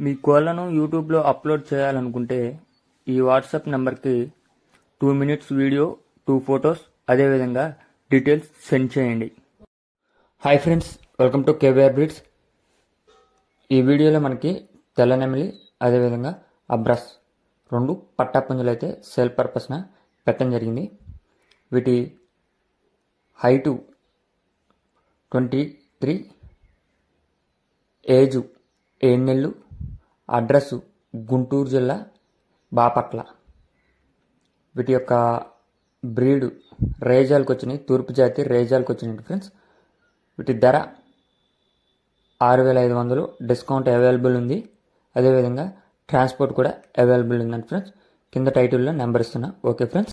మీ కోళ్లను యూట్యూబ్లో అప్లోడ్ చేయాలనుకుంటే ఈ వాట్సాప్ నెంబర్కి 2 minutes వీడియో, 2 photos, అదేవిధంగా డీటెయిల్స్ సెండ్ చేయండి. Hi friends, welcome to KVR breeds. ఈ వీడియోలో మనకి తెల్ల నెమిలి అదేవిధంగా అబ్రాస్ 2 పట్టాపుంజులు అయితే సేల్ పర్పస్న పెట్టడం జరిగింది. వీటి హైటు 23, ఏజు 7 నెలలు, అడ్రస్సు గుంటూరు జిల్లా బాపట్ల. వీటి యొక్క బ్రీడ్ రేజాలకు వచ్చినాయి, తూర్పు జాతి రేజాలకు వచ్చినాయి ఫ్రెండ్స్. వీటి ధర 6,500, డిస్కౌంట్ అవైలబుల్ ఉంది. అదేవిధంగా ట్రాన్స్పోర్ట్ కూడా అవైలబుల్ ఉందండి ఫ్రెండ్స్. కింద టైటిల్లో నెంబర్ ఇస్తున్నా. Okay friends.